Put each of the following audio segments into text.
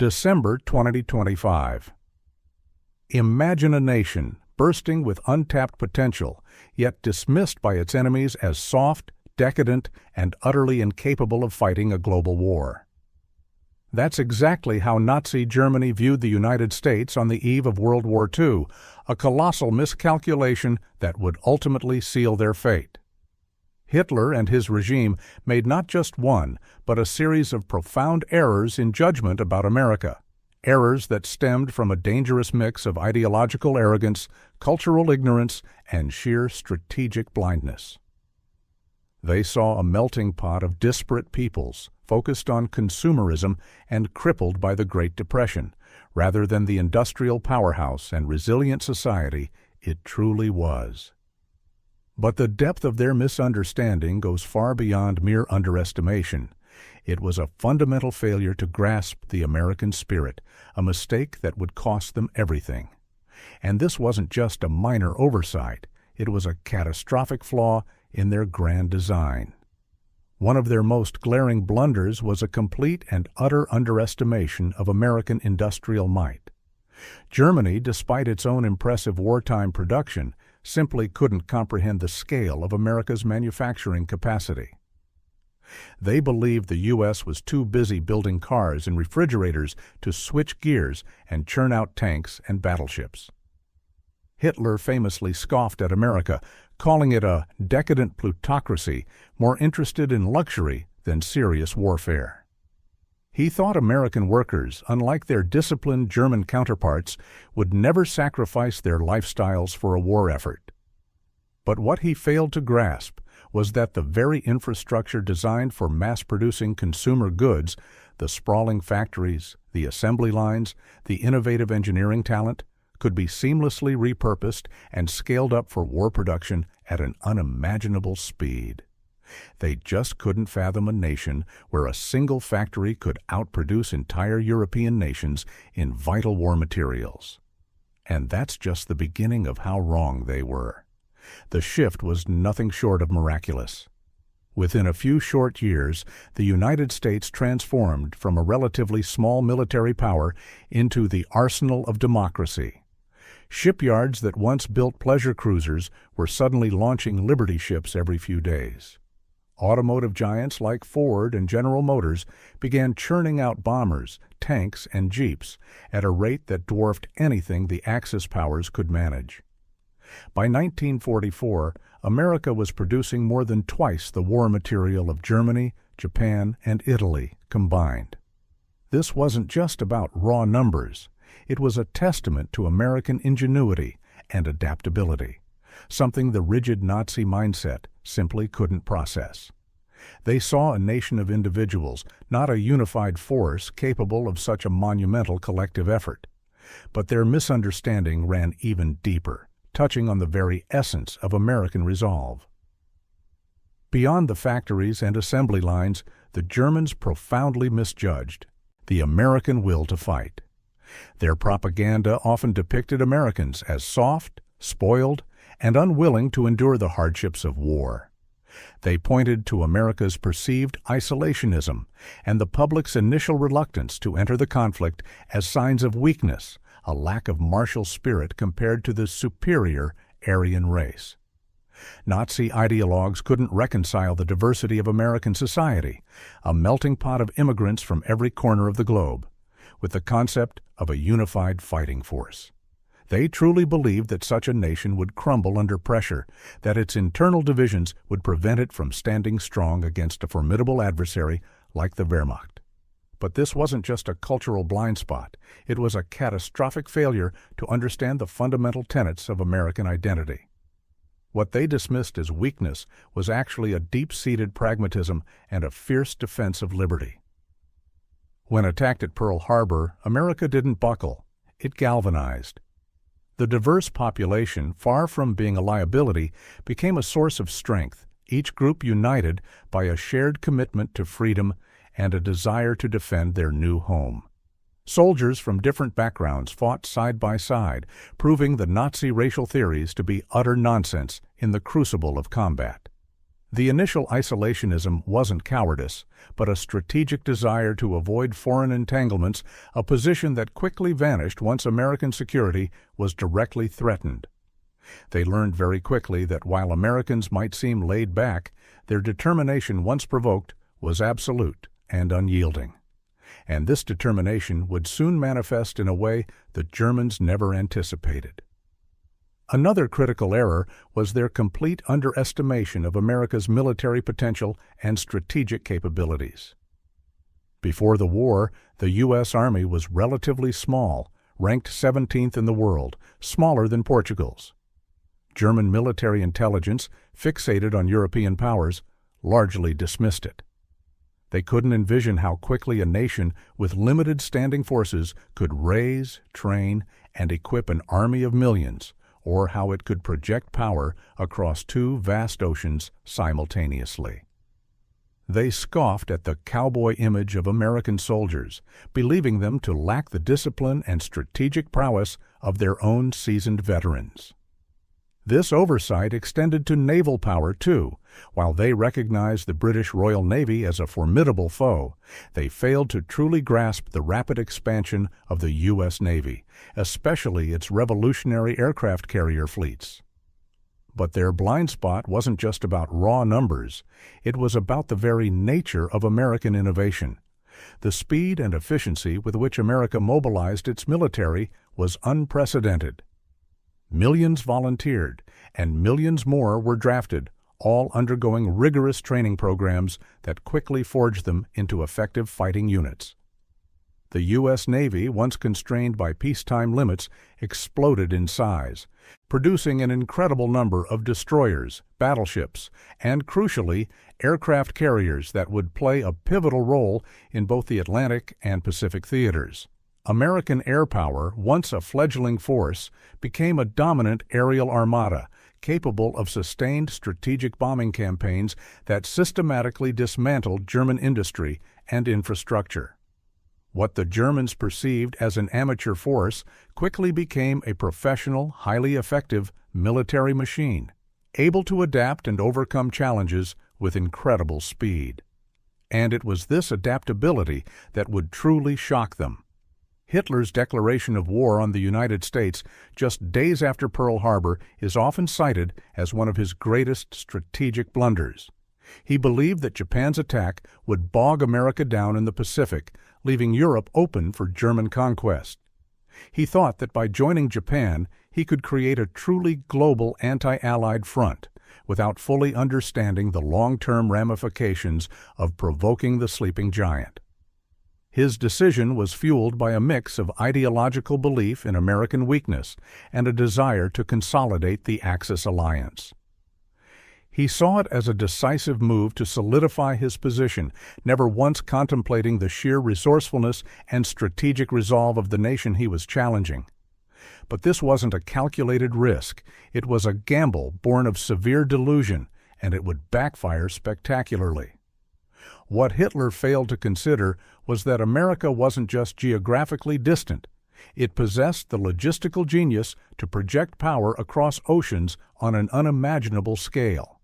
December 2025. Imagine a nation bursting with untapped potential, yet dismissed by its enemies as soft, decadent, and utterly incapable of fighting a global war. That's exactly how Nazi Germany viewed the United States on the eve of World War II, a colossal miscalculation that would ultimately seal their fate. Hitler and his regime made not just one, but a series of profound errors in judgment about America, errors that stemmed from a dangerous mix of ideological arrogance, cultural ignorance, and sheer strategic blindness. They saw a melting pot of disparate peoples, focused on consumerism and crippled by the Great Depression, rather than the industrial powerhouse and resilient society it truly was. But the depth of their misunderstanding goes far beyond mere underestimation. It was a fundamental failure to grasp the American spirit, a mistake that would cost them everything. And this wasn't just a minor oversight, it was a catastrophic flaw in their grand design. One of their most glaring blunders was a complete and utter underestimation of American industrial might. Germany, despite its own impressive wartime production, simply couldn't comprehend the scale of America's manufacturing capacity. They believed the U.S. was too busy building cars and refrigerators to switch gears and churn out tanks and battleships. Hitler famously scoffed at America, calling it a decadent plutocracy more interested in luxury than serious warfare. He thought American workers, unlike their disciplined German counterparts, would never sacrifice their lifestyles for a war effort. But what he failed to grasp was that the very infrastructure designed for mass-producing consumer goods, the sprawling factories, the assembly lines, the innovative engineering talent, could be seamlessly repurposed and scaled up for war production at an unimaginable speed. They just couldn't fathom a nation where a single factory could outproduce entire European nations in vital war materials. And that's just the beginning of how wrong they were. The shift was nothing short of miraculous. Within a few short years, the United States transformed from a relatively small military power into the arsenal of democracy. Shipyards that once built pleasure cruisers were suddenly launching Liberty ships every few days. Automotive giants like Ford and General Motors began churning out bombers, tanks, and jeeps at a rate that dwarfed anything the Axis powers could manage. By 1944, America was producing more than twice the war material of Germany, Japan, and Italy combined. This wasn't just about raw numbers. It was a testament to American ingenuity and adaptability, something the rigid Nazi mindset simply couldn't process. They saw a nation of individuals, not a unified force capable of such a monumental collective effort. But their misunderstanding ran even deeper, touching on the very essence of American resolve. Beyond the factories and assembly lines, the Germans profoundly misjudged the American will to fight. Their propaganda often depicted Americans as soft, spoiled, and unwilling to endure the hardships of war. They pointed to America's perceived isolationism and the public's initial reluctance to enter the conflict as signs of weakness, a lack of martial spirit compared to the superior Aryan race. Nazi ideologues couldn't reconcile the diversity of American society, a melting pot of immigrants from every corner of the globe, with the concept of a unified fighting force. They truly believed that such a nation would crumble under pressure, that its internal divisions would prevent it from standing strong against a formidable adversary like the Wehrmacht. But this wasn't just a cultural blind spot. It was a catastrophic failure to understand the fundamental tenets of American identity. What they dismissed as weakness was actually a deep-seated pragmatism and a fierce defense of liberty. When attacked at Pearl Harbor, America didn't buckle. It galvanized. The diverse population, far from being a liability, became a source of strength, each group united by a shared commitment to freedom and a desire to defend their new home. Soldiers from different backgrounds fought side by side, proving the Nazi racial theories to be utter nonsense in the crucible of combat. The initial isolationism wasn't cowardice, but a strategic desire to avoid foreign entanglements, a position that quickly vanished once American security was directly threatened. They learned very quickly that while Americans might seem laid back, their determination once provoked was absolute and unyielding. And this determination would soon manifest in a way the Germans never anticipated. Another critical error was their complete underestimation of America's military potential and strategic capabilities. Before the war, the U.S. Army was relatively small, ranked 17th in the world, smaller than Portugal's. German military intelligence, fixated on European powers, largely dismissed it. They couldn't envision how quickly a nation with limited standing forces could raise, train, and equip an army of millions, or how it could project power across two vast oceans simultaneously. They scoffed at the cowboy image of American soldiers, believing them to lack the discipline and strategic prowess of their own seasoned veterans. This oversight extended to naval power, too. While they recognized the British Royal Navy as a formidable foe, they failed to truly grasp the rapid expansion of the U.S. Navy, especially its revolutionary aircraft carrier fleets. But their blind spot wasn't just about raw numbers. It was about the very nature of American innovation. The speed and efficiency with which America mobilized its military was unprecedented. Millions volunteered, and millions more were drafted, all undergoing rigorous training programs that quickly forged them into effective fighting units. The U.S. Navy, once constrained by peacetime limits, exploded in size, producing an incredible number of destroyers, battleships, and, crucially, aircraft carriers that would play a pivotal role in both the Atlantic and Pacific theaters. American air power, once a fledgling force, became a dominant aerial armada, capable of sustained strategic bombing campaigns that systematically dismantled German industry and infrastructure. What the Germans perceived as an amateur force quickly became a professional, highly effective military machine, able to adapt and overcome challenges with incredible speed. And it was this adaptability that would truly shock them. Hitler's declaration of war on the United States just days after Pearl Harbor is often cited as one of his greatest strategic blunders. He believed that Japan's attack would bog America down in the Pacific, leaving Europe open for German conquest. He thought that by joining Japan, he could create a truly global anti-Allied front, without fully understanding the long-term ramifications of provoking the sleeping giant. His decision was fueled by a mix of ideological belief in American weakness and a desire to consolidate the Axis alliance. He saw it as a decisive move to solidify his position, never once contemplating the sheer resourcefulness and strategic resolve of the nation he was challenging. But this wasn't a calculated risk. It was a gamble born of severe delusion, and it would backfire spectacularly. What Hitler failed to consider was that America wasn't just geographically distant. It possessed the logistical genius to project power across oceans on an unimaginable scale.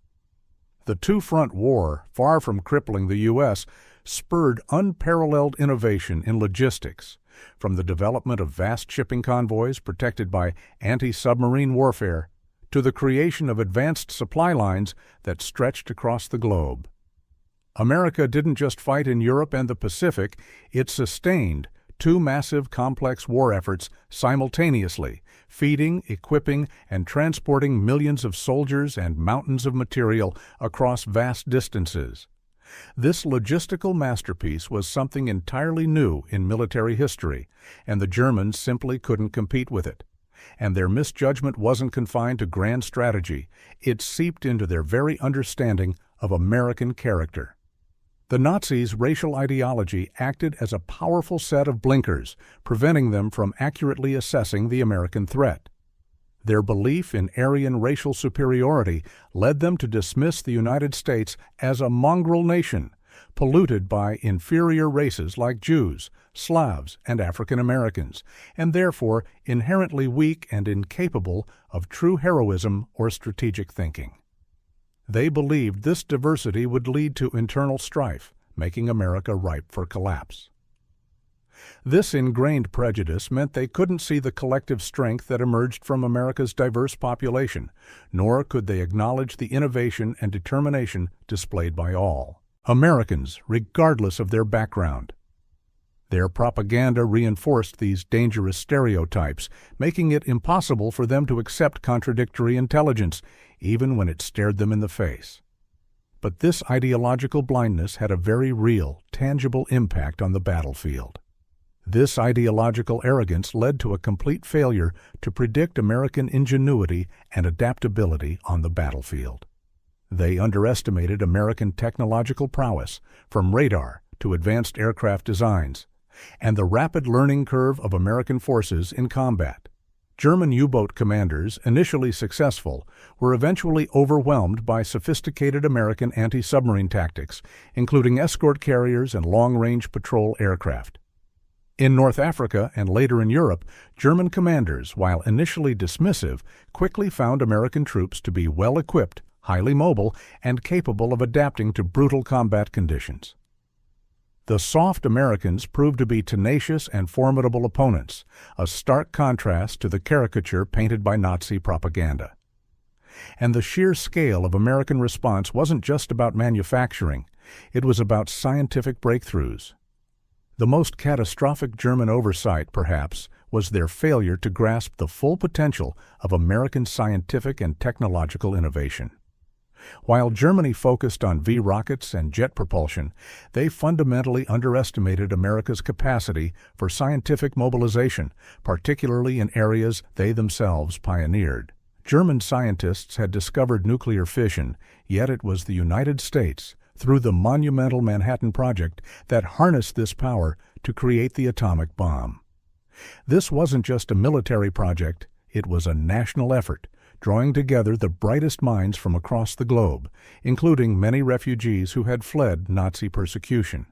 The two-front war, far from crippling the U.S., spurred unparalleled innovation in logistics, from the development of vast shipping convoys protected by anti-submarine warfare to the creation of advanced supply lines that stretched across the globe. America didn't just fight in Europe and the Pacific, it sustained two massive complex war efforts simultaneously, feeding, equipping, and transporting millions of soldiers and mountains of material across vast distances. This logistical masterpiece was something entirely new in military history, and the Germans simply couldn't compete with it. And their misjudgment wasn't confined to grand strategy, it seeped into their very understanding of American character. The Nazis' racial ideology acted as a powerful set of blinkers, preventing them from accurately assessing the American threat. Their belief in Aryan racial superiority led them to dismiss the United States as a mongrel nation, polluted by inferior races like Jews, Slavs, and African Americans, and therefore inherently weak and incapable of true heroism or strategic thinking. They believed this diversity would lead to internal strife, making America ripe for collapse. This ingrained prejudice meant they couldn't see the collective strength that emerged from America's diverse population, nor could they acknowledge the innovation and determination displayed by all Americans, regardless of their background. Their propaganda reinforced these dangerous stereotypes, making it impossible for them to accept contradictory intelligence, even when it stared them in the face. But this ideological blindness had a very real, tangible impact on the battlefield. This ideological arrogance led to a complete failure to predict American ingenuity and adaptability on the battlefield. They underestimated American technological prowess, from radar to advanced aircraft designs, and the rapid learning curve of American forces in combat. German U-boat commanders, initially successful, were eventually overwhelmed by sophisticated American anti-submarine tactics, including escort carriers and long-range patrol aircraft. In North Africa and later in Europe, German commanders, while initially dismissive, quickly found American troops to be well-equipped, highly mobile, and capable of adapting to brutal combat conditions. The soft Americans proved to be tenacious and formidable opponents, a stark contrast to the caricature painted by Nazi propaganda. And the sheer scale of American response wasn't just about manufacturing, it was about scientific breakthroughs. The most catastrophic German oversight, perhaps, was their failure to grasp the full potential of American scientific and technological innovation. While Germany focused on V-rockets and jet propulsion, they fundamentally underestimated America's capacity for scientific mobilization, particularly in areas they themselves pioneered. German scientists had discovered nuclear fission, yet it was the United States, through the monumental Manhattan Project, that harnessed this power to create the atomic bomb. This wasn't just a military project, it was a national effort, drawing together the brightest minds from across the globe, including many refugees who had fled Nazi persecution.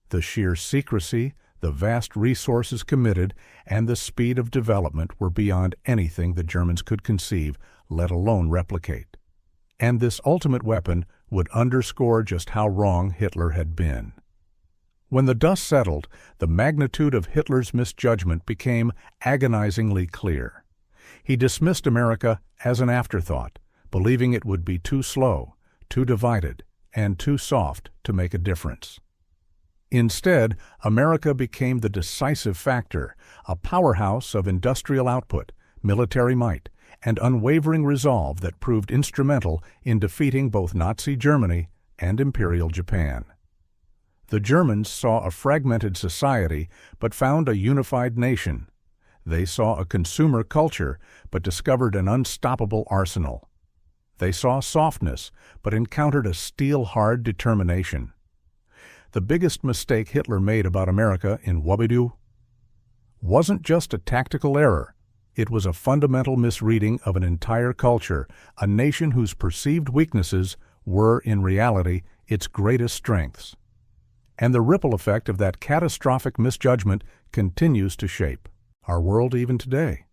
The sheer secrecy, the vast resources committed, and the speed of development were beyond anything the Germans could conceive, let alone replicate. And this ultimate weapon would underscore just how wrong Hitler had been. When the dust settled, the magnitude of Hitler's misjudgment became agonizingly clear. He dismissed America as an afterthought, believing it would be too slow, too divided, and too soft to make a difference. Instead, America became the decisive factor, a powerhouse of industrial output, military might, and unwavering resolve that proved instrumental in defeating both Nazi Germany and Imperial Japan. The Germans saw a fragmented society but found a unified nation. They saw a consumer culture but discovered an unstoppable arsenal. They saw softness but encountered a steel-hard determination. The biggest mistake Hitler made about America in World War II wasn't just a tactical error. It was a fundamental misreading of an entire culture, a nation whose perceived weaknesses were, in reality, its greatest strengths. And the ripple effect of that catastrophic misjudgment continues to shape our world even today.